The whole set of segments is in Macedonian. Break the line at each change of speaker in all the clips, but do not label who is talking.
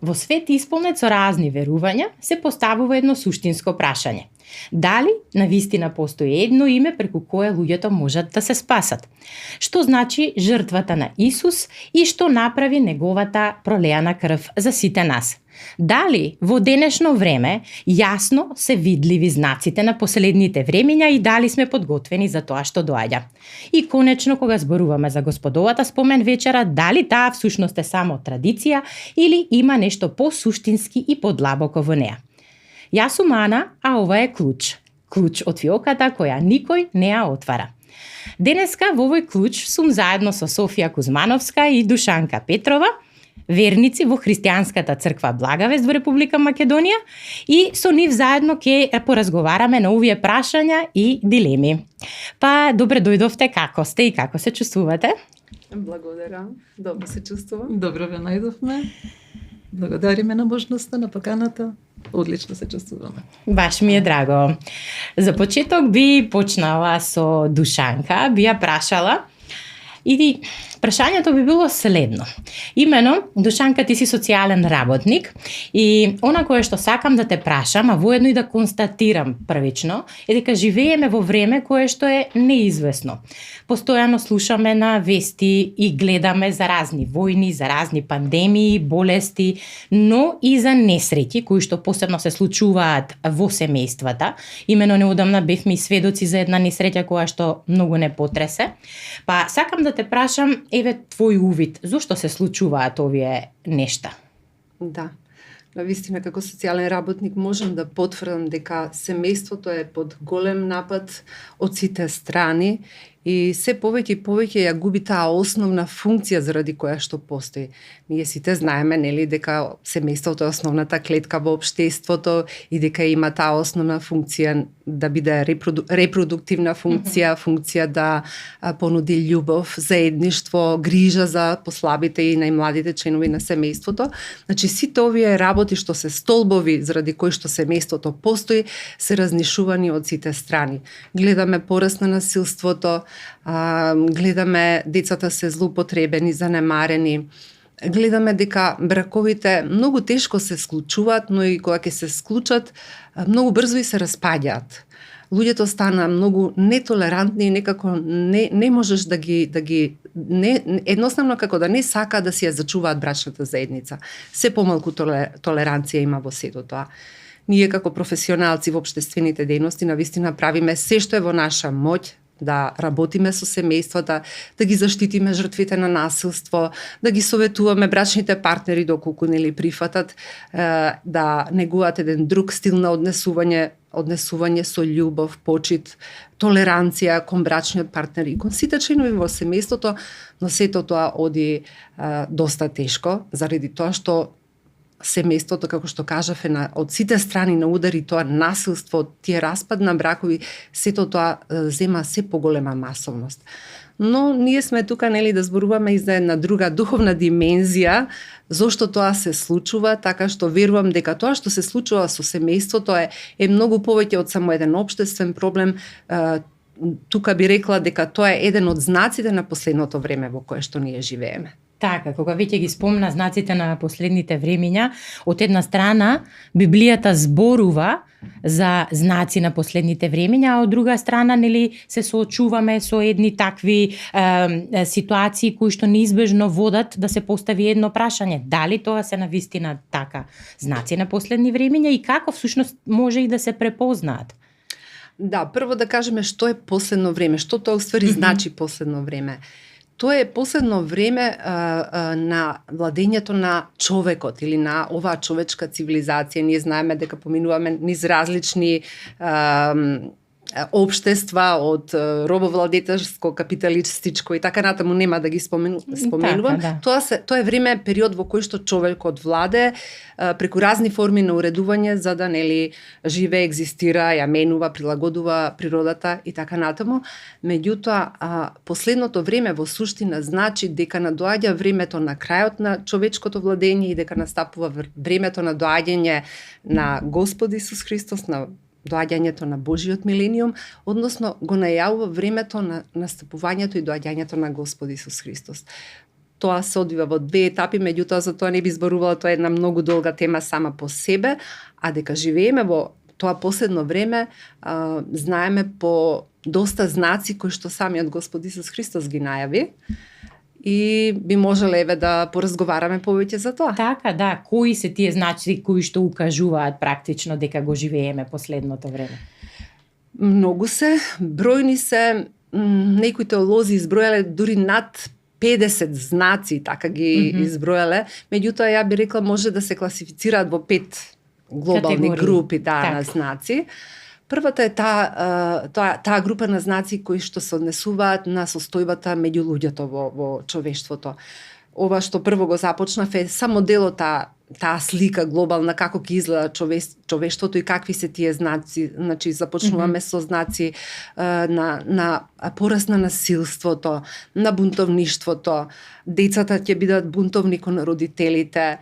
Во свет исполнет со разни верувања се поставува едно суштинско прашање. Дали навистина постои едно име преку кое луѓето можат да се спасат? Што значи жртвата на Исус и што направи неговата пролеана крв за сите нас? Дали во денешно време јасно се видливи знаците на последните времења и дали сме подготвени за тоа што доаѓа? И конечно, кога зборуваме за Господовата спомен вечера, дали таа всушност е само традиција или има нешто посуштински и подлабоко во неа? Јас сум Ана, а ова е Клуч. Клуч од фиоката која никој не ја отвара. Денеска во овој Клуч сум заедно со Софија Кузмановска и Душанка Петрова, верници во Христијанската црква Благовест во Република Македонија, и со нив заедно ќе поразговараме на овие прашања и дилеми. Па, добре дојдовте, како сте и како се чувствувате?
Благодарам, добро се чувствувам.
Добро ве најдовме. Благодариме на можноста, на поканата. Одлично се чувствуваме.
Баш ми е драго. За почеток би почнала со Душанка, би ја прашала и прашањето би било следно. Имено, Душанка, ти си социјален работник и она кое што сакам да те прашам, а воедно и да констатирам првично, е дека живееме во време кое што е неизвестно. Постојано слушаме на вести и гледаме за разни војни, за разни пандемии, болести, но и за несреќи кои што посебно се случуваат во семејствата. Имено неодамна бевме и сведоци за една несреќа која што многу не потресе. Па сакам да те прашам, еве твој увид, зошто се случуваат овие нешта?
Да. Навистина, како социјален работник можам да потврдам дека семејството е под голем напад од сите страни и се повеќе и повеќе ја губи таа основна функција заради која што постои. Ние сите знаеме, нели, дека семејството е основната клетка во општеството и дека има таа основна функција да биде репродуктивна функција, функција да понуди љубов, заедништво, грижа за послабите и најмладите членови на семејството. Значи, сите овие работи што се столбови заради кои што семејството постои, се разнишувани од сите страни. Гледаме пораст на насилството, гледаме децата се злоупотребени, занемарени, гледаме дека браковите многу тешко се склучуваат, но и кога ќе се склучат, многу брзо и се распаѓаат. Луѓето стана многу нетолерантни и некако не можеш да ги едноставно како да не сака да си ја зачуваат брачната заедница. Се помалку толеранција има во сето тоа. Ние како професионалци во општествените дејности навистина правиме се што е во наша моќ да работиме со семејствата, да ги заштитиме жртвите на насилство, да ги советуваме брачните партнери доколку нели прифатат да негуваат еден друг стил на однесување со љубов, почит, толеранција кон брачниот партнер и кон сите членови во семејството, но сето тоа оди доста тешко заради тоа што семејството, како што кажав, од сите страни на удари тоа насилство, тие распад на бракови, сето тоа зема се поголема масовност. Но ние сме тука, нели, да зборуваме и за една друга духовна димензија, зошто тоа се случува, така што верувам дека тоа што се случува со семејството е многу повеќе од само еден општествен проблем. Тука би рекла дека тоа е еден од знаците на последното време во кое што ние живееме.
Така, кога веќе ги спомна знаците на последните времења, од една страна Библијата зборува за знаци на последните времења, а од друга страна нели се соочуваме со едни такви ситуации кои што неизбежно водат да се постави едно прашање: дали тоа се навистина така знаци на последни времења и како всушност може и да се препознаат?
Да, прво да кажеме што е последно време, што тоа уствари значи последно време. Тоа е последно време на владењето на човекот или на оваа човечка цивилизација. Ние знаеме дека поминуваме низ различни општества од робовладетелско, капиталистичко и така натаму, нема да ги споменувам.
Така, да.
Тоа е време, период во кој што човекот владе преку разни форми на уредување за да нели живее, екзистира, ја менува, прилагодува природата и така натаму. Меѓутоа, последното време во суштина значи дека надоаѓа времето на крајот на човечкото владење и дека настапува времето на доаѓање на Господ Исус Христос, на доаѓањето на Божиот милениум, односно го најавува времето на настапувањето и доаѓањето на Господ Исус Христос. Тоа се одвива во 2 етапи, меѓутоа за тоа не би зборувала, тоа е една многу долга тема сама по себе, а дека живееме во тоа последно време, знаеме по доста знаци кои што самиот Господ Исус Христос ги најави, и би можеле еве да поразговараме повеќе за тоа.
Така, да, кои се тие знаци кои што укажуваат практично дека го живееме последното време?
Многу се, бројни се, некои теолози избројале дури над 50 знаци, така ги избројале, меѓутоа ја би рекла може да се класифицираат во 5 глобални
категории.
групи
Така.
на знаци. Првата е таа група на знаци кои што се однесуваат на состојбата меѓу луѓето во човештвото. Ова што прво го започнав е само дел од таа слика глобална, како ќе изгледа човештвото и какви се тие знаци. Значи започнуваме со знаци на пораст на насилството, на бунтовништвото, децата ќе бидат бунтовни кон родителите,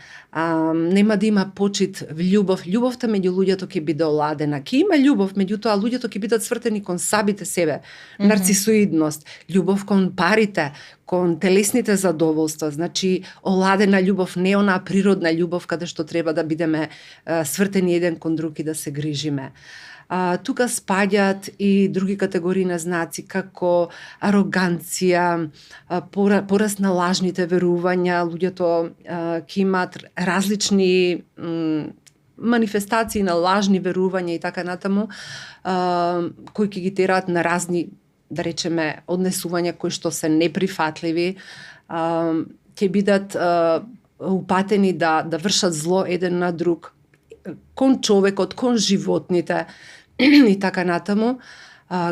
нема да има почит, љубовта меѓу луѓето ќе биде оладена. Ќе има љубов, меѓутоа луѓето ќе бидат свртени кон самите себе, нарцисоидност, љубов кон парите, кон телесните задоволства, значи оладена љубов, не онаа природна љубов каде што треба да бидеме свртени еден кон друг и да се грижиме. Тука спаѓаат и други категории на знаци, како ароганција, пораст на лажните верувања, луѓето ќе имаат различни манифестации на лажни верувања и така натаму, кои ќе ги тераат на разни, да речеме, однесувања кои што се неприфатливи, ќе бидат упатени да вршат зло еден на друг, кон човекот, кон животните и така натаму.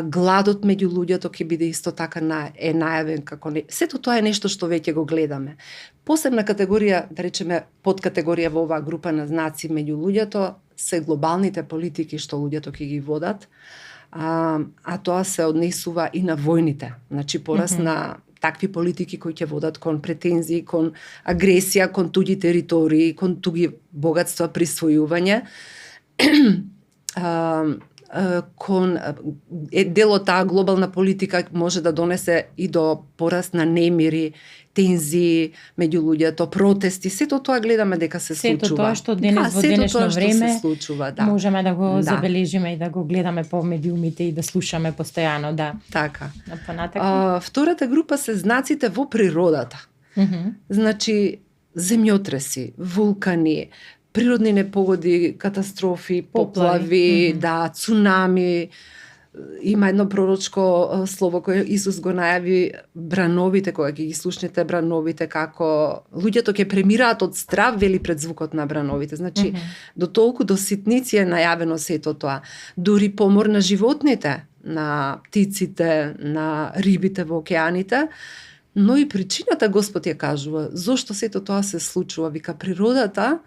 Гладот меѓу луѓето ќе биде исто така најавен како сето тоа е нешто што веќе го гледаме. Посебна категорија, да речеме, подкатегорија во оваа група на знаци меѓу луѓето се глобалните политики што луѓето ќе ги водат, а тоа се однесува и на војните. Значи пораст на такви политики кои ќе водат кон претензии, кон агресија, кон туѓи територии, кон туѓи богатства, присвојување, кон дел од таа глобална политика може да донесе и до пораст на немири, тензии меѓу луѓето, протести, сето тоа гледаме дека се случува.
Сето тоа што денес во денешно време
се случува, да.
Можеме да го забележиме и да го гледаме по медиумите и да слушаме постојано, да.
Така.
Втората
група се знаците во природата. Значи земјотреси, вулкани, природни непогоди, катастрофи, поплави, да, цунами. Има едно пророчко слово кое Исус го најави, брановите, кога ги слушнете брановите, како луѓето ќе премираат од страв, вели, пред звукот на брановите. Значи, до толку до ситници е најавено сето тоа. Дури помор на животните, на птиците, на рибите во океаните, но и причината Господ ја кажува. Зошто сето тоа се случува? Вика, природата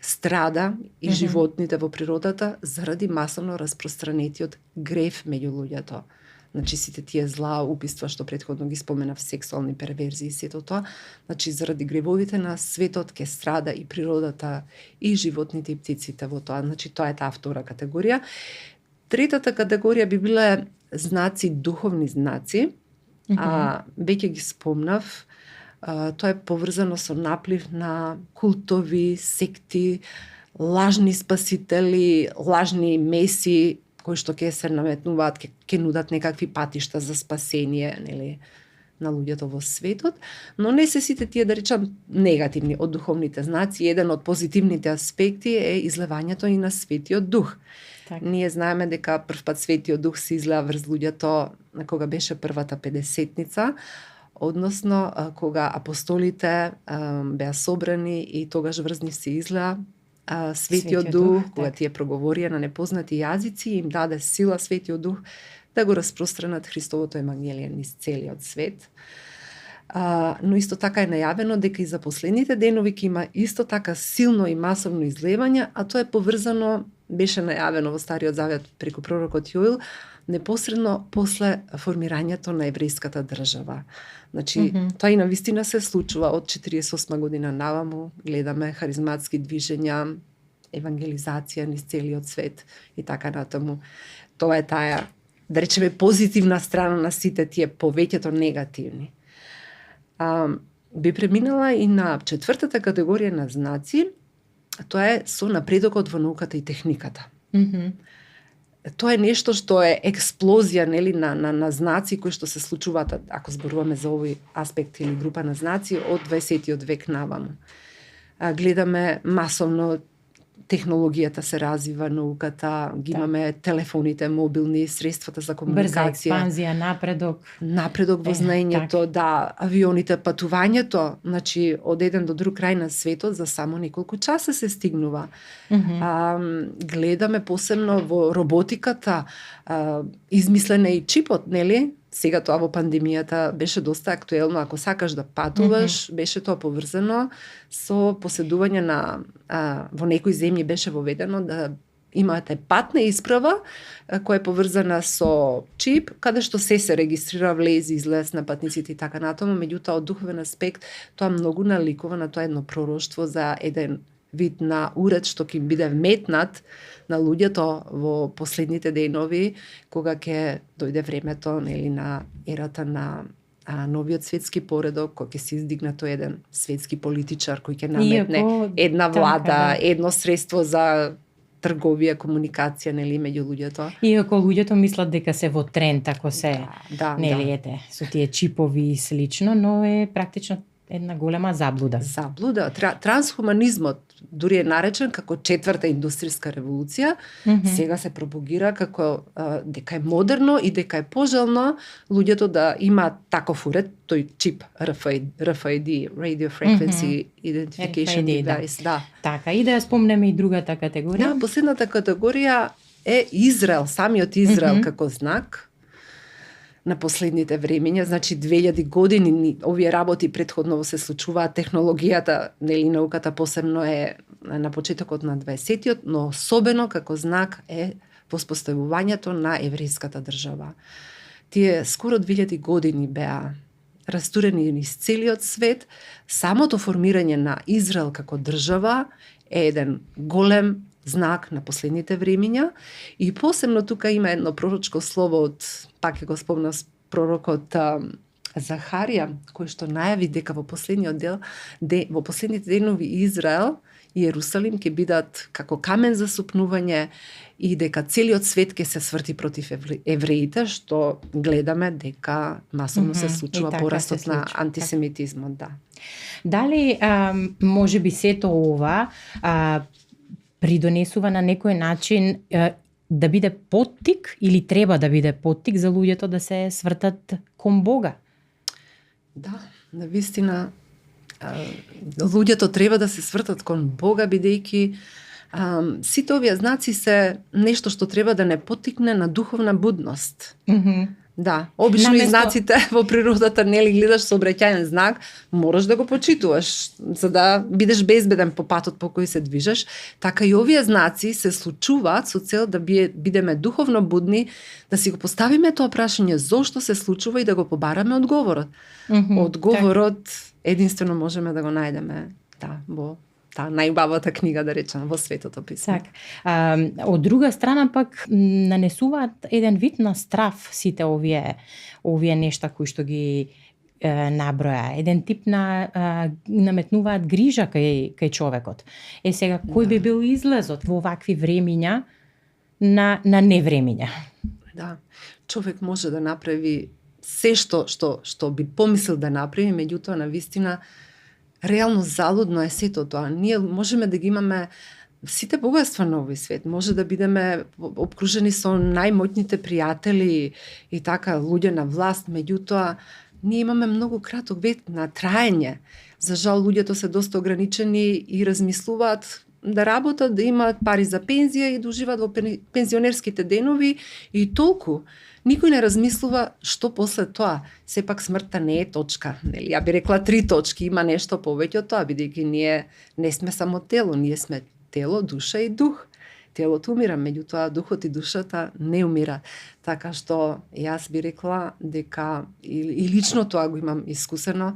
страда и животните во природата заради масовно распространетиот грев меѓу луѓето. Значи сите тие зла, убиства што претходно ги споменав, сексуални перверзии, сето тоа, значи заради гревовите на светот ќе страда и природата, и животните, и птиците во тоа. Значи тоа е таа втора категорија. Третата категорија би биле знаци, духовни знаци. Веќе ги спомнав. Тоа е поврзано со наплив на култови, секти, лажни спасители, лажни меси, кои што ќе се наметнуваат, ќе нудат некакви патишта за спасение, нели, на луѓето во светот, но не се сите тие, да речам, негативни од духовните знаци. Еден од позитивните аспекти е излевањето и на Светиот Дух.
Так.
Ние знаеме дека првпат Светиот Дух се излеа врз луѓето кога беше првата педесетница, односно кога апостолите беа собрани и тогаш врз нив се излеа Светиот Дух, кога тие проговорија на непознати јазици, им даде сила Светиот Дух да го распространат Христовото евангелие низ целиот свет. Но исто така е најавено дека и за последните денови ќе има исто така силно и масовно излевање, а тоа е поврзано, беше најавено во Стариот Завет преку пророкот Јоил, непосредно после формирањето на еврејската држава. Значи, тоа и навистина се случува од 48 година наваму, гледаме харизматски движења, евангелизација низ целиот свет и така натаму. Тоа е таа, да речеме, позитивна страна на сите тие повеќето негативни. би преминала и на четвртата категорија на знаци, тоа е со напредокот во науката и техниката. Тоа е нешто што е експлозија, нели, на знаци кои што се случуваат, ако зборуваме за овој аспект или група на знаци, од 20-тиот век наваму. Гледаме масовно технологијата се развива, науката, ги имаме телефоните, мобилни, средствата за комуникација.
Брза експанзија,
Напредок во знаењето, да, авионите, патувањето, значи од еден до друг крај на светот за само неколку часа се стигнува. Гледаме посебно во роботиката, измислен е и чипот, нели? Сега тоа во пандемијата беше доста актуелно, ако сакаш да патуваш, беше тоа поврзано со поседување на во некои земји беше воведено да имате патна исправа која е поврзана со чип, каде што се регистрира влез, излез на патниците и така натаму, меѓутоа од духовен аспект тоа многу наликува на тоа едно пророштво за еден вид на уред што ќе биде вметнат на луѓето во последните денови, кога ќе дојде времето, нели, на ерата на новиот светски поредок, кој ќе се издигне тој еден светски политичар кој ќе наметне една влада, едно средство за трговија, комуникација, нели, меѓу луѓето.
Иако луѓето мислат дека се во тренд, ако се, нели, ете, со тие чипови и слично, но е практично една голема заблуда.
Заблуда. Трансхуманизмот дури е наречен како четврта индустријска револуција, сега се пропагира како дека е модерно и дека е пожелно луѓето да имаат таков уред, тој чип RFID, Radio Frequency Identification Device. Да.
Така, и да ја спомнеме и другата категорија.
Да, последната категорија е Израел, самиот Израел како знак на последните времења, значи 2000 години овие работи претходно се случуваат, технологијата, нели, науката посебно е на почетокот на 20-тиот, но особено како знак е воспоставувањето на еврејската држава. Тие скоро 2000 години беа растурени низ целиот свет, самото формирање на Израел како држава е еден голем знак на последните времења и посебно тука има едно пророчко слово од, пак ќе го спомнам, пророкот Захарија, кој што најави дека во последниот во последните денови Израел и Јерусалим ќе бидат како камен за сопнување и дека целиот свет ќе се сврти против евреите, што гледаме дека масовно се случува порастот на антисемитизмот, да.
Дали може би сето ова придонесува на некој начин да биде поттик или треба да биде поттик за луѓето да се свртат кон Бога?
Да, навистина луѓето треба да се свртат кон Бога, бидејќи сите овие знаци се нешто што треба да не поттикне на духовна будност. Да, обично и знаците во природата, нели, гледаш сообраќајен знак, мораш да го почитуваш за да бидеш безбеден по патот по кој се движеш. Така и овие знаци се случуваат со цел да бидеме духовно будни, да си го поставиме тоа прашање зошто се случува и да го побараме одговорот. Одговорот единствено можеме да го најдеме, да, во таа најубавата книга, да речем, во Светото писмо.
Од друга страна пак нанесуваат еден вид на страф сите овие нешта кои што ги наброја. Еден тип на наметнуваат грижа кај човекот. Сега кој би бил излезот во вакви времиња на невремиња?
Да, човек може да направи се што би помислил да направи, меѓутоа навистина реално залудно е сето тоа. Ние можеме да ги имаме сите богатства на овој свет. Може да бидеме обкружени со најмоćните пријатели и така луѓе на власт, меѓутоа ние имаме многу краток век на траење. За жал луѓето се доста ограничени и размислуваат да работат, да имаат пари за пензија и да уживаат во пензионерските денови и толку. Никој не размислува што после тоа. Сепак смртта не е точка, нели? Ја би рекла 3 точки, има нешто повеќе од тоа, бидејќи ние не сме само тело, ние сме тело, душа и дух. Телото умира, меѓутоа духот и душата не умира. Така што јас би рекла дека и лично тоа го имам искусено.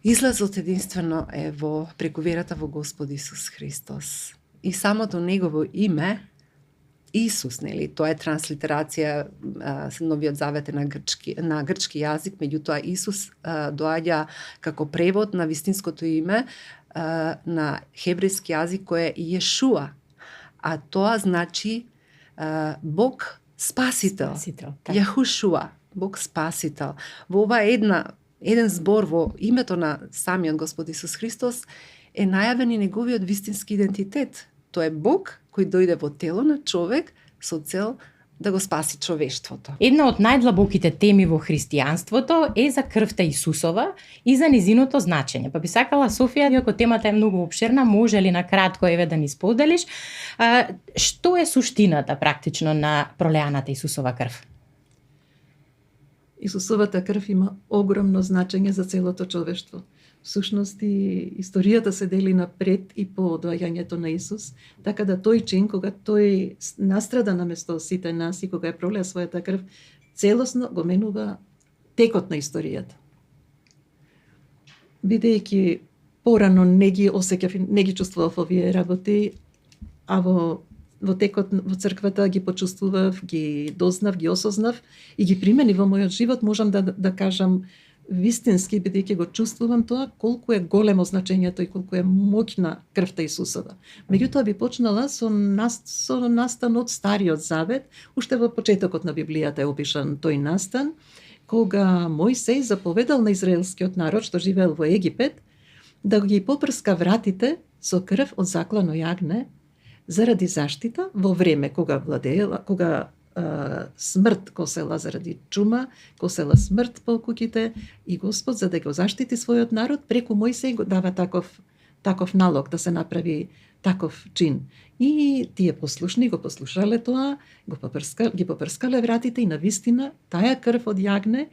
Излазот единствено е преку верата во Господ Исус Христос. И самото негово име Исус, нели, тоа е транслитерација, Новиот завет е на грчки јазик, меѓутоа Исус доаѓа како превод на вистинското име на хебрејски јазик кој е Јешуа, а тоа значи Бог Спасител.
така.
Јахушуа, Бог Спасител. Во ова еден збор во името на самиот Господ Исус Христос е најавен и неговиот вистински идентитет. Тој е Бог кој дојде во тело на човек со цел да го спаси човештвото.
Една од најдлабоките теми во христијанството е за крвта Исусова и за низиното значење. Па би сакала, Софија, иако темата е многу обширна, може ли на кратко еве да ни споделиш што е суштината практично на пролеаната Исусова крв?
Исусовата крв има огромно значење за целото човештво. Всушност и историјата се дели на пред и по доаѓањето на Исус, така да тој чин, кога тој настрада наместо сите нас и кога ја пролеа својата крв, целосно го менува текот на историјата. Бидејќи порано не ги осеќав, не ги чувствував овие работи, а во текот во црквата ги почувствував, ги дознав, ги осознав и ги примени во мојот живот, можам да кажам вистински, бидејќи го чувствувам тоа, колку е големо значењето и колку е моќна крвта Исусова. Меѓутоа би почнала со настан од Стариот Завет, уште во почетокот на Библијата е опишан тој настан, кога Мојсей заповедал на израелскиот народ што живеел во Египет да ги попрска вратите со крв од заклано јагне заради заштита во време кога смрт косела заради чума, косела смрт по куќите и Господ за да го заштити својот народ преку Мојсей го дава таков налог да се направи таков чин. И тие послушни го послушале тоа, ги попрскале вратите и навистина таа крв од јагне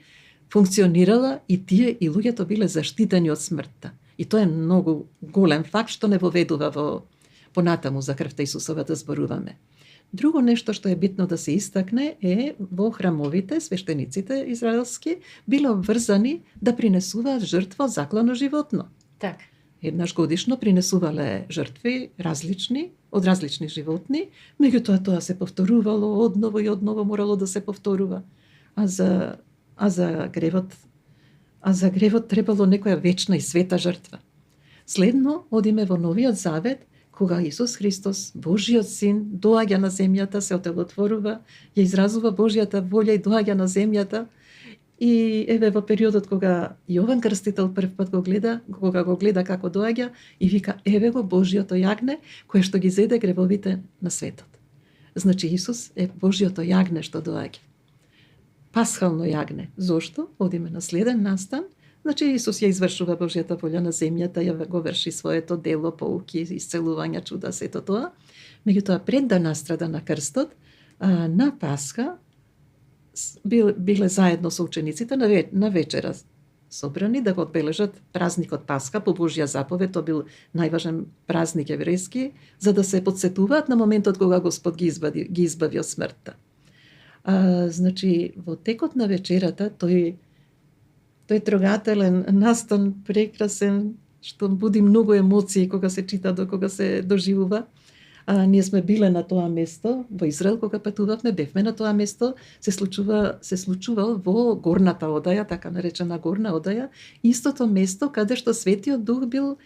функционирала и тие и луѓето биле заштитени од смртта. И тоа е многу голем факт што не воведува во понатаму за крвта Исусова да зборуваме. Друго нешто што е битно да се истакне е во храмовите свештениците израелски биле обврзани да принесуваат жртва од заклано животно.
Так.
Еднаш годишно принесувале жртви различни, од различни животни, меѓутоа тоа се повторувало одново и одново морало да се повторува. А за гревот требало некоја вечна и света жртва. Следно одиме во Новиот Завет, кога Исус Христос, Божиот Син, доаѓа на земјата, се отелотворува, ја изразува Божјата волја и доаѓа на земјата. И еве во периодот кога Јован Крстител прв пат кога го гледа како доаѓа и вика еве го Божјото јагне кое што ги зеде гревовите на светот. Значи Исус е Божјото јагне што доаѓа. Пасхално јагне. Зошто? Одиме на следен настан. Значи Исус ја извршува Божјата волја на земјата, ја го врши своето дело, поуки, исцелувања, чуда, сето тоа. Меѓутоа пред да настрада на крстот, на Пасха биле заедно со учениците на вечера собрани да го одбележат празникот Пасха по Божја заповед. Тоа бил најважен празник еврејски, за да се потсетуваат на моментот кога Господ ги избави од смртта. Значи во текот на вечерата тој трогателен настан, прекрасен, што буди многу емоции кога се чита, кога се доживува. Ние сме биле на тоа место, во Израел кога патувавме, бевме на тоа место, се случувал во горната одаја, така наречена горна одаја, истото место каде што Светиот Дух бил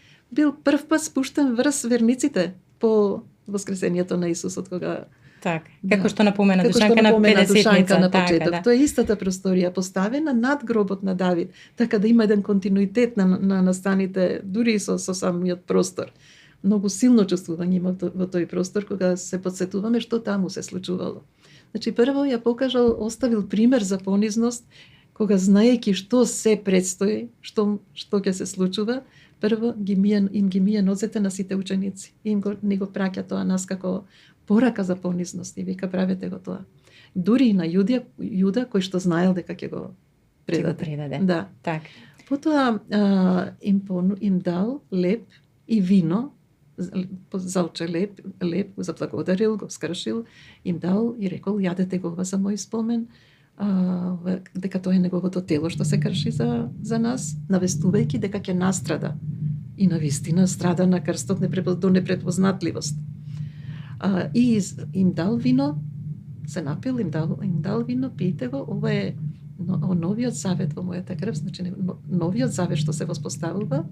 прв пат спуштен врз верниците по воскресението на Исусот кога
како што напомена Душанка на 50-ница
на почеток. Тоа е истата просторија поставена над гробот на Давид, така да има еден континуитет на настаните дури и со самиот простор. Многу силно чувствување има во тој простор кога се потсетуваме што таму се случувало. Значи прво ја покажал, оставил пример за понизност, кога знаејќи што се предстои, што ќе се случува, прво им ги мие ноцете на сите ученици. Не го праќа тоа нас како порака за понизност и вика правете го тоа. Дури и на Јуда кој што знаел дека ќе го предаде. Да.
Так.
Потоа им дал леб и вино, залче леб, заблагодарил, го скршил, им дал и рекол јадете го ова за мој спомен, дека тоа е неговото тело што се крши за нас, навестувајќи дека ќе настрада. И навистина страда на крстот до непрепознатливост. И им дал вино, се напил, им дал вино, пиете го, ова е новиот завет во мојата крв, значи новиот завет што се воспоставува,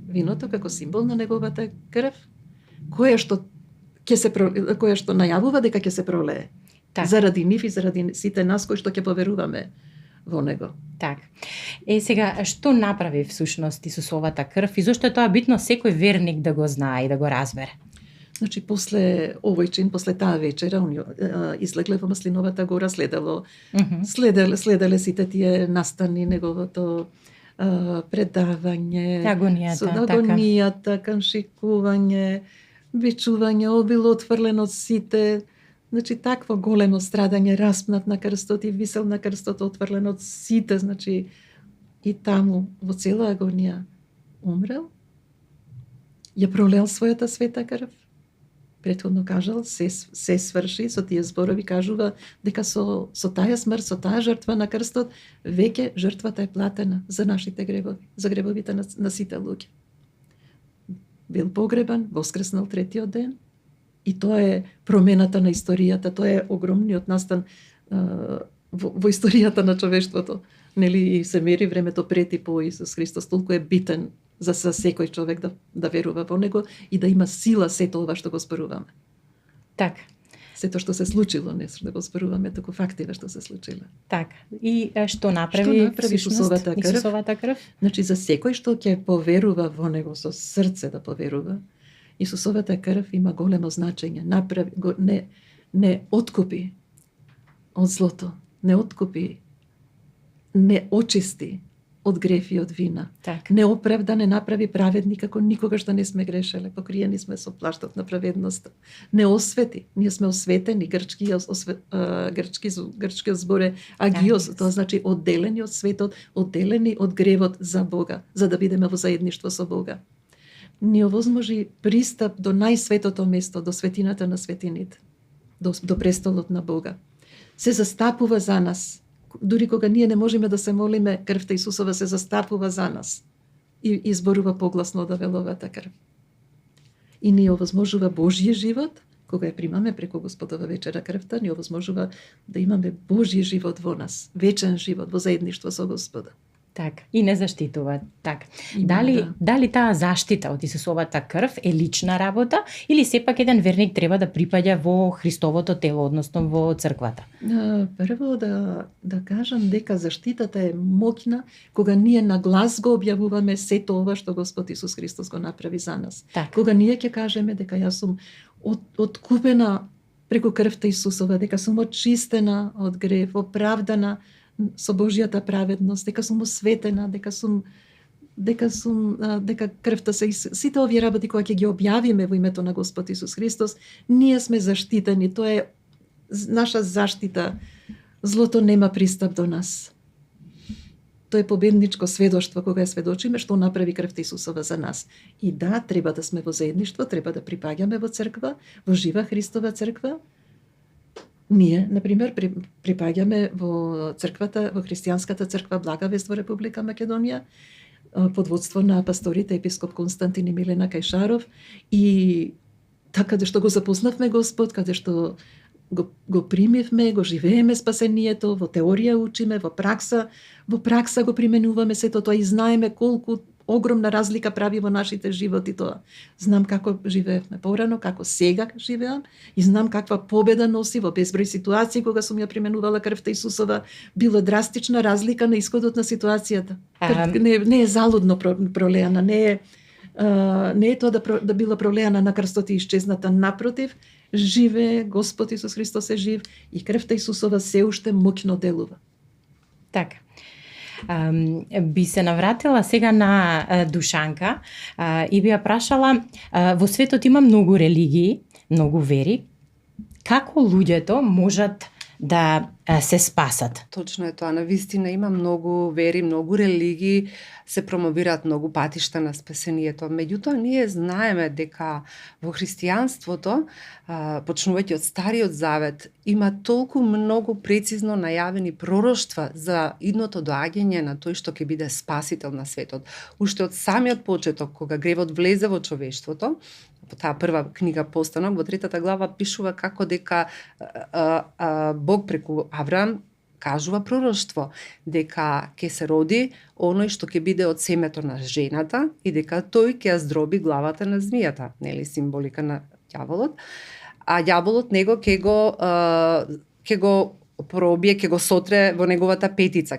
виното како символ на неговата крв, кое што најавува дека ќе се пролее.
Так.
Заради нив и заради сите нас кои што ќе поверуваме во него.
Так. Сега, што направи всушност Исусовата крв и зошто е тоа битно секој верник да го знае и да го разбере?
Значи, после овој чин, после таа вечера, излегле во Маслиновата гора, следеле сите тие настани, неговото предавање, агонијата, каншикување, бичување, обило отфрлен од сите, значи такво големо страдање, распнат на крстот и висел на крстот, отфрлен од сите, значи и таму во цела агонија умрел, ја пролел својата света крв. Претходно кажал, се сврши, со тие зборови кажува дека со таа смрт, со таа жртва на крстот, веќе жртвата е платена за нашите гревови, за гревовите на сите луѓе. Бил погребан, воскреснал третиот ден, и тоа е промената на историјата, тоа е огромниот настан во историјата на човештвото. Нели, и се мери времето пред и по Исус Христос, толку е битен за секој човек да верува во него и да има сила сето ова што го зборуваме.
Так.
Сето што се случило, не да го зборуваме, туку фактиве што се случило.
Так. И што направи
Исусовата крв? Значи, за секој што ќе поверува во него со срце да поверува, Исусовата крв има големо значење. Не откупи од злото, не откупи, не очисти од греф и од вина.
Так.
Не оправда, не направи праведни како никогаш да не сме грешеле, покриени сме со плаштот на праведноста. Не освети, ние сме осветени, грчки збор е агиос, тоа значи одделени од светот, одделени од гревот за Бога, за да бидеме во заедништво со Бога. Ни овозможи пристап до најсветото место, до светината на светините, до престолот на Бога. Се застапува за нас. Дури кога ние не можеме да се молиме, крвта Исусова се застапува за нас и изборува погласно да веловата крв. И ни овозможува Божји живот, кога ја примаме преку Господова вечера крвта, ни овозможува да имаме Божји живот во нас, вечен живот во заедништво со Господа.
Так, и не заштитува. Так. Дали таа заштита од Исусовата крв е лична работа или сепак еден верник треба да припаѓа во Христовото тело, односно во црквата?
Прво да кажам дека заштитата е моќна кога ние на глас го објавуваме сето ова што Господ Исус Христос го направи за нас.
Так.
Кога ние ќе кажеме дека јас сум откупена преку крвта Исусова, дека сум очистена од грев, оправдана со Божјата праведност, дека сум осветена, дека крвта се сите овие работи кои ќе ги објавиме во името на Господ Исус Христос, ние сме заштитени, тоа е наша заштита. Злото нема пристап до нас. Тоа е победничко сведоштво кога ја сведочиме што направи крвта Исусова за нас. И да, треба да сме во заедништво, треба да припаѓаме во црква, во жива Христова црква. Ние, например, припаѓаме во црквата, во христијанската црква Благовест во Република Македонија, под водство на пасторите епископ Константин и Милена Кајшаров, и така каде што го запознавме Господ, каде што го примивме, го живееме спасението, во теорија учиме, во пракса го применуваме сето тоа и знаеме колку огромна разлика прави во нашите животи тоа. Знам како живеевме порано, како сега живеам и знам каква победа носи во безброј ситуации кога сум ја применувала крвта Исусова, била драстична разлика на исходот на ситуацијата. Не е залудно пролеана, не е тоа да била пролеана на крстот и исчезната, напротив, живее Господ Исус Христос е жив и крвта Исусова се уште моќно делува.
Така. Би се навратила сега на Душанка и би ја прашала, во светот има многу религии, многу вери, како луѓето можат да се спасат?
Точно е тоа, навистина има многу вери, многу религии, се промовираат многу патишта на спасението. Меѓутоа, ние знаеме дека во христијанството, почнувајќи од Стариот Завет, има толку многу прецизно најавени пророштва за идното доаѓање на тој што ќе биде спасител на светот. Уште од самиот почеток, кога гревот влезе во човештвото, во таа прва книга Постанок, во 3 глава пишува како дека Бог преку Авраам кажува пророштво дека ќе се роди оној што ќе биде од семето на жената и дека тој ќе ја здроби главата на змијата, нели, символика на ѓаволот, а ѓаволот него ќе го пробие, ќе го сотре во неговата петица.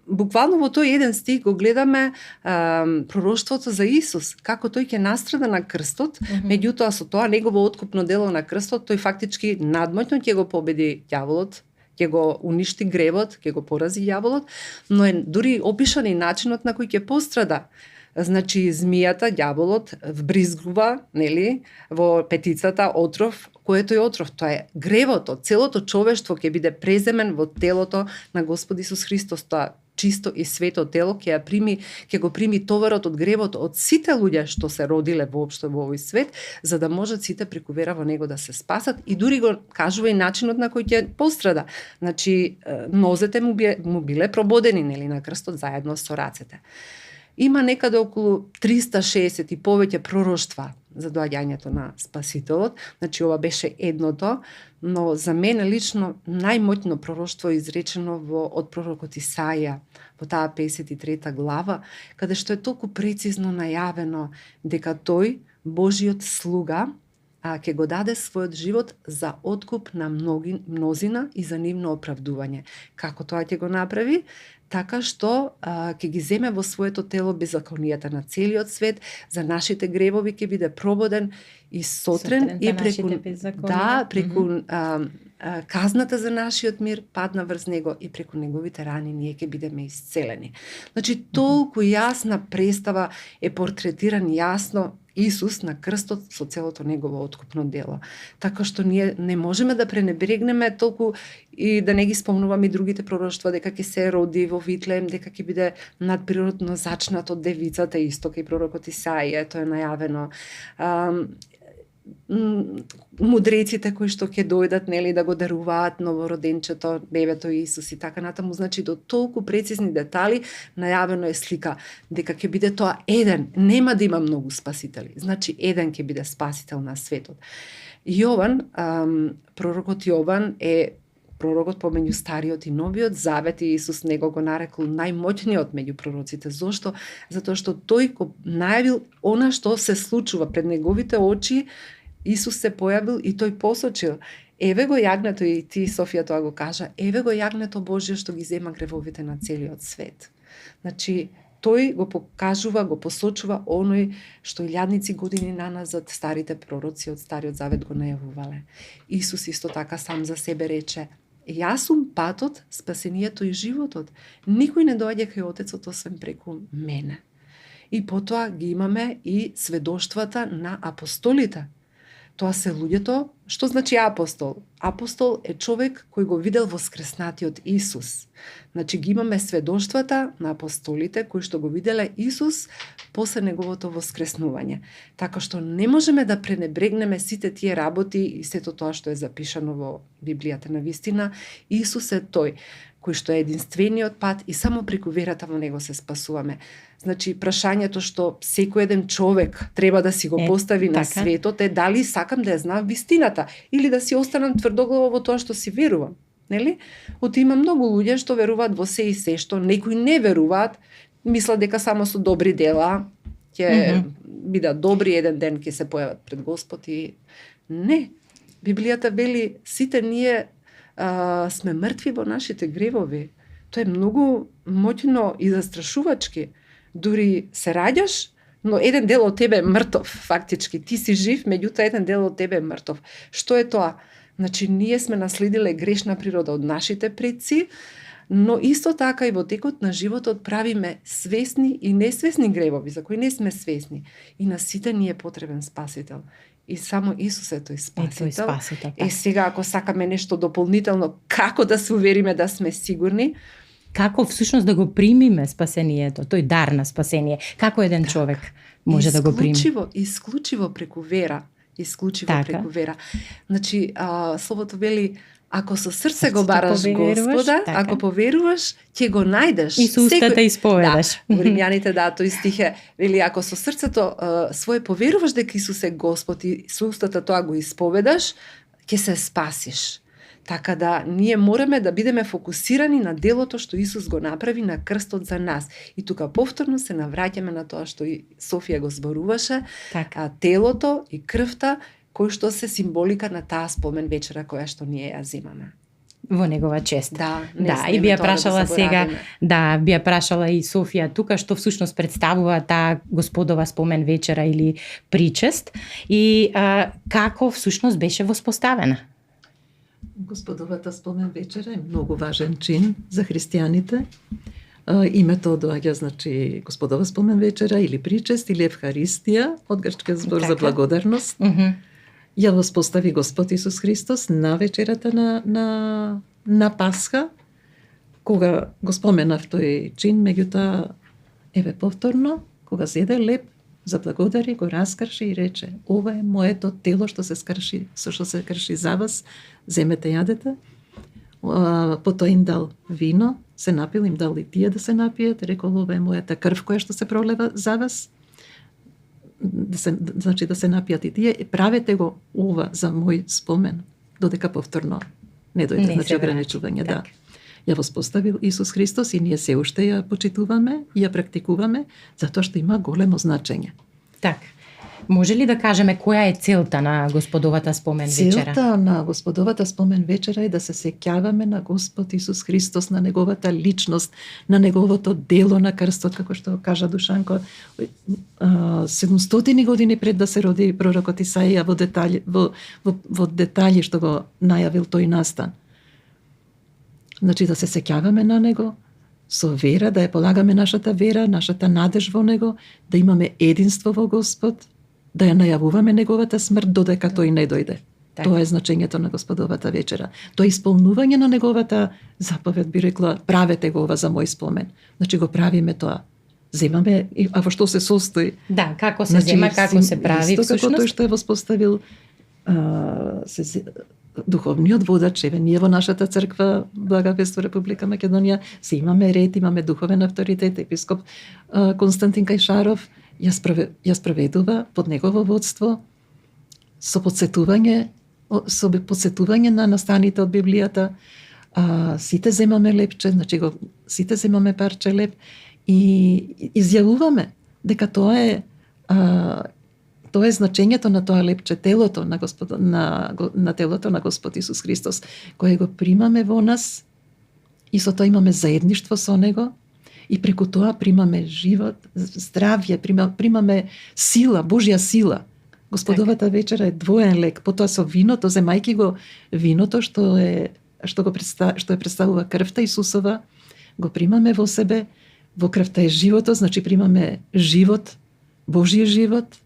Буквално во тој еден стих го гледаме пророштвото за Исус, како тој ќе настрада на крстот, меѓутоа со тоа негово откупно дело на крстот, тој фактички надмоќно ќе го победи ѓаволот, ќе го уништи гревот, ќе го порази ѓаволот, но е дури опишан и начинот на кој ќе пострада. Значи, змијата, ѓаволот, вбризгува, нели, во петицата отров. Кој е тој отров? Тоа е гревото. Целото човештво ќе биде преземен во телото на Господ Исус Христос. Тоа чисто и свето тело ќе го прими товарот од гревот од сите луѓе што се родиле воопшто во овој свет, за да можат сите преку вера во него да се спасат, и дури го кажува и начинот на кој ќе пострада. Значи, нозете му биле прободени, нели, на крстот заедно со рацете. Има некаде околу 360 и повеќе пророштва за доаѓањето на Спасителот. Значи, ова беше едното, но за мене лично најмоќно пророштво е изречено од пророкот Исаија во таа 53 глава, каде што е толку прецизно најавено дека тој, Божиот слуга, ќе го даде својот живот за откуп на мнозина и за нивно оправдување. Како тоа ќе го направи? Така што ќе ги земе во своето тело беззаконијата на целиот свет, за нашите гревови ќе биде прободен и сотрен и преку казната за нашиот мир падна врз него и преку неговите рани ние ќе бидеме исцелени. Значи, толку јасна представа е портретиран јасно Исус на крстот со целото негово откупно дело. Така што ние не можеме да пренебрегнеме толку и да не ги спомнуваме и другите пророштва, дека ќе се роди во Витлеем, дека ќе биде надприродно зачнат од девицата, исто кај пророкот Исаија, тоа е најавено. Мудреците кои што ќе дојдат, нели, да го даруваат новороденчето, бебето Исус и така натаму. Значи, до толку прецизни детали најавено е слика дека ќе биде тоа еден, нема да има многу спасители. Значи, еден ќе биде спасител на светот. Јован, пророкот Јован е пророкот помеѓу Стариот и Новиот Завет, и Исус него го нарекол најмоćниот меѓу пророците. Зошто? Затоа што тој го најавил она што се случува пред неговите очи. Исус се појавил и тој посочил: еве го јагнето, и ти, Софија, тоа го кажа, еве го јагнето Божје што ги зема гревовите на целиот свет. Значи, тој го покажува, го посочува оној што илјадници години наназад старите пророци од Стариот Завет го најавувале. Исус исто така сам за себе рече: јас сум патот, спасението и животот. Никој не доаѓа кај Отецот освен преку мене. И потоа ги имаме и сведоштвата на апостолите. Тоа се луѓето. Што значи апостол? Апостол е човек кој го видел воскреснатиот Исус. Значи, ги имаме сведоштвата на апостолите кои што го виделе Исус после неговото воскреснување. Така што не можеме да пренебрегнеме сите тие работи и сето тоа што е запишано во Библијата. На вистина, Исус е тој кој што е единствениот пат и само преку верата во него се спасуваме. Значи, прашањето што секој еден човек треба да си го постави на светот е дали сакам да ја знам вистината или да си останам тврдоглаво во тоа што си верувам. Нели? Оти има многу луѓе што веруваат во се и се, што некои не веруваат, мислат дека само со добри дела ќе бидат добри, еден ден ќе се појават пред Господ и не. Библијата вели сите ние сме мртви во нашите гревови. Тоа е многу моќно и застрашувачки. Дури се раѓаш, но еден дел од тебе е мртов, фактички. Ти си жив, меѓутоа еден дел од тебе е мртов. Што е тоа? Значи, ние сме наследиле грешна природа од нашите предци, но исто така и во текот на животот правиме свесни и несвесни гревови, за кои не сме свесни. И на сите ни е потребен спасител. И само Исус е тој спасител. Сега, ако сакаме нешто дополнително, како да се увериме да сме сигурни?
Како всушност да го примиме спасението, тој дар на спасение? Како еден човек може да го прими?
Исклучиво преку вера. исклучиво
Така.
преку вера. Значи, словото вели, ако со срце го
Срцето
бараш
поверуваш,
Господа,
така.
ако поверуваш, ќе го најдеш.
И со устата исповедаш.
Да, во Римјаните, тој стих е, вели, ако со срцето свое поверуваш дека Исус е Господ и со устата тоа го исповедаш, ќе се спасиш. Така да, ние мораме да бидеме фокусирани на делото што Исус го направи на крстот за нас. И тука повторно се навраќаме на тоа што и Софија го зборуваше,
Така.
телото и крвта, кој што се символика на таа спомен вечера која што ние ја земаме.
Во негова чест.
Да, не
Да, и
смееме
би ја
тоа да го
прашала сега,
заборавиме.
да, би ја прашала и Софија тука што всушност представува таа Господова спомен вечера или причест и како всушност беше воспоставена.
Господовата спомен вечера е многу важен чин за христијаните. Името доаѓа, значи, Господова спомен вечера или причест или Евхаристија, од грчкиот збор за
Така.
благодарност. Ја воспостави Господ Исус Христос на вечерата на Пасха, кога го споменав тој чин, меѓутоа, еве повторно, кога зеде леб, заблагодари, го раскрши и рече: ова е моето тело што се скрши, што се крши за вас, земете јадете. Потоа им дал вино, се напил, им дал и тие да се напијат, рекол: ова е мојата крв која што се пролева за вас. Значи да се напијат и тие, правете го ова за мој спомен, додека повторно не дојде,
Не
значи
се
ограничување, да.
Така.
Ја воспоставил Исус Христос и ние се уште ја почитуваме и ја практикуваме, затоа што има големо значење.
Така. Може ли да кажеме која е целта на Господовата спомен вечера?
Целта на Господовата спомен вечера е да се сеќаваме на Господ Исус Христос, на неговата личност, на неговото дело на крстот, како што кажа Душанко, 700 години пред да се роди пророкот Исаија во детали што го најавил тој настан. Значи да се сеќаваме на него со вера, да ја полагаме нашата вера, нашата надеж во него, да имаме единство во Господ, да ја најавуваме неговата смрт додека тој не дојде.
Така.
Тоа е значењето на Господовата вечера. Тоа е исполнување на неговата заповед, би рекла, правете го ова за мој спомен. Значи го правиме тоа. Земаме, а во што се состои?
Да, како се зема, како се прави
Исто како тој
всушност?
што е воспоставил духовниот водач, еве ние во нашата црква Благовество Република Македонија се имаме ред, имаме духовен авторитет, епископ Константин Кајшаров ја спроведува под негово водство со подсетување на настаните од Библијата. Сите земаме лепче, значи сите земаме парче леп и изјавуваме дека тоа е значењето на тоа лепче, телото на Господ, на телото на Господ Исус Христос, кое го примаме во нас и со тоа имаме заедништво со него и преку тоа примаме живот, здравје, примаме сила, Божја сила. Господовата вечера е двоен лек, потоа со виното, земајки го виното што представува крвта Исусова, го примаме во себе, во крвта е животот, значи примаме живот, Божји живот,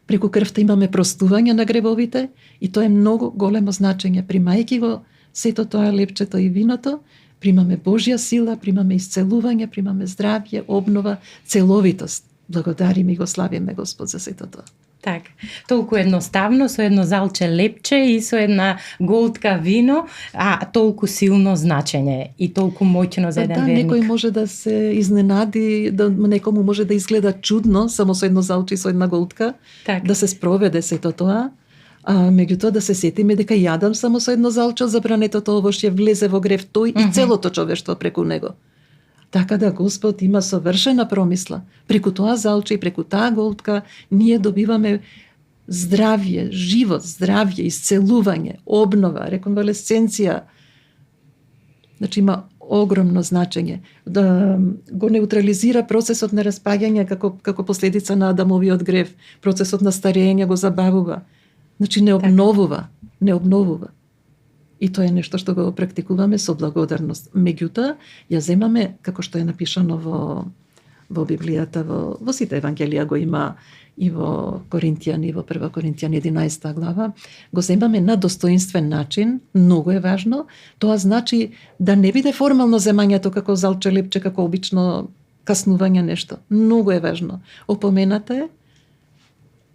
преку крвта имаме простување на гребовите и тоа е многу големо значење. Примајки го сето тоа лепчето и виното, примаме Божја сила, примаме исцелување, примаме здравје, обнова, целовитост. Благодариме и го славиме Господ за сето тоа.
Така. Толку едноставно, со едно залче лепче и со една голтка вино, а толку силно значење и толку моќно за еден верник.
Некој може да се изненади, некому може да изгледа чудно, само со едно залче и со една голтка,
Так.
да се спроведе сето тоа. Меѓутоа да се сетиме дека јадам само со едно залче од забранетото овошје, влезе во грев тој и целото човештво преку него. Така да Господ има совршена промисла. Преку тоа залче и преку таа голтка ние добиваме здравје, живот, здравје, исцелување, обнова, реконвалесценција. Значи има огромно значење. Да го неутрализира процесот на распаѓање како последица на Адамовиот грев. Процесот на старење го забавува. Значи не обновува. И тоа е нешто што го практикуваме со благодарност. Меѓутоа, ја земаме, како што е напишано во Библијата, во сите евангелија го има и во Коринтијани, во 1 Коринтијани 11 глава, го земаме на достоинствен начин, многу е важно. Тоа значи да не биде формално земањето како залче лепче, како обично каснување нешто. Многу е важно. Опомената е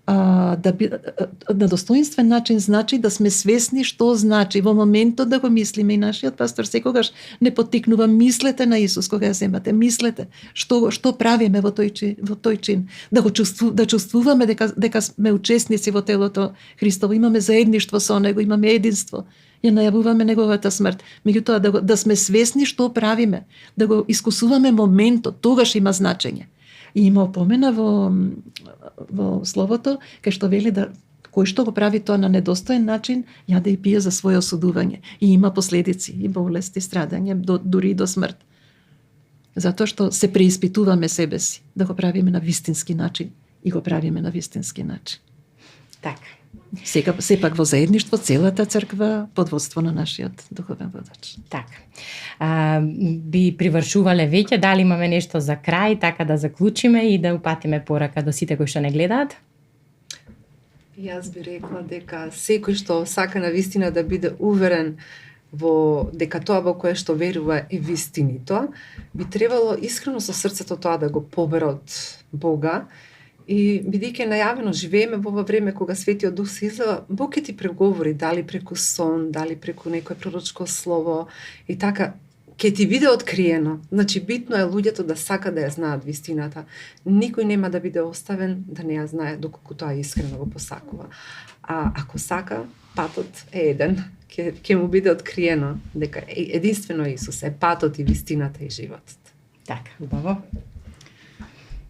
на достоинствен начин значи да сме свесни што значи во моментот да го мислиме, и нашиот пастор секогаш не поттикнува: мислете на Исус кога ја земате, мислете што правиме во тој чин, да чувствуваме дека сме учесници во телото Христово, имаме заедништво со него, имаме единство, ја најавуваме неговата смрт. Меѓутоа да сме свесни што правиме, да го искусуваме моментот, тогаш има значење. И има опомена во словото, кај што вели да кој што го прави тоа на недостоен начин, јаде и пие за свое осудување. И има последици, и болести, страдање, дури и до смрт. Затоа што се преиспитуваме себе си, да го правиме на вистински начин. И го правиме на вистински начин.
Така.
Сепак во заедништво целата црква под водство на нашиот духовен водач.
Така. Би привршувале веќе, дали имаме нешто за крај, така да заклучиме и да упатиме порака до сите кои што не гледаат?
Јас би рекла дека секој што сака на вистина да биде уверен дека тоа во кое што верува е вистинито, би требало искрено со срцето тоа да го побере од Бога. И бидејќи најавено живееме во ова време кога Светиот Дух се излива, Бог ќе ти преговори, дали преку сон, дали преку некое пророчко слово, и така ќе ти биде откриено. Значи битно е луѓето да сака да ја знаат вистината. Никој нема да биде оставен да не ја знае доколку тоа искрено го посакува. А ако сака, патот е еден, ќе му биде откриено дека единствено Исус е патот и вистината и животот.
Така, убаво.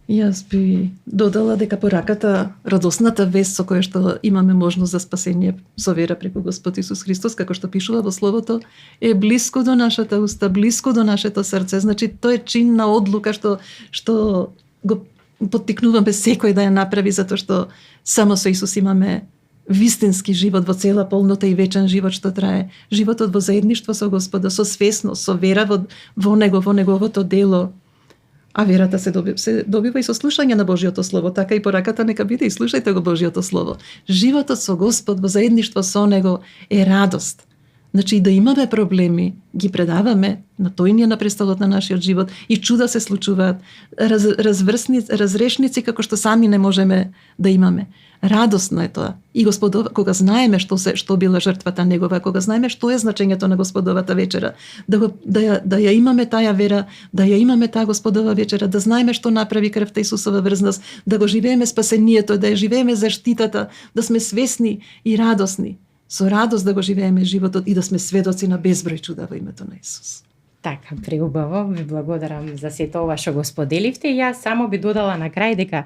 Јас би додала дека пораката, радосната вест со која што имаме можност за спасение со вера преку Господ Исус Христос, како што пишува во Словото, е блиско до нашата уста, блиско до нашето срце. Значи, тоа е чин на одлука што го поттикнуваме секој да ја направи, затоа што само со Исус имаме вистински живот во цела полнота и вечен живот што трае. Животот во заедништво со Господа, со свесност, со вера во Него, во Неговото дело. А верата се добива и со слушање на Божјото Слово, така и пораката нека биде и слушајте го Божјото Слово. Животот со Господ во заедништво со Него е радост. Значи, да имаме проблеми, ги предаваме на тој ни е на престолот на нашиот живот и чуда се случуваат, разрешници како што сами не можеме да имаме. Радосно е тоа. И кога знаеме што била жртвата негова, кога знаеме што е значењето на Господовата вечера, да ја имаме таа вера, да ја имаме таа Господова вечера, да знаеме што направи крвта Исусова врз нас, да го живееме спасението, да ја живееме заштитата, да сме свесни и радосни. Со радост да го живееме животот и да сме сведоци на безброј чуда во името на Исус.
Така, преубаво, ви благодарам за сето ова што го споделивте. Јас само би додала на крај дека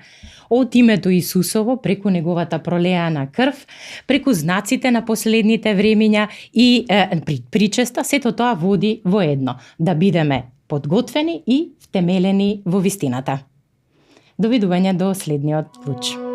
од името Исусово, преку неговата пролеана крв, преку знаците на последните времиња и причеста, сето тоа води во едно, да бидеме подготвени и втемелени во вистината. Довидување до следниот клуч.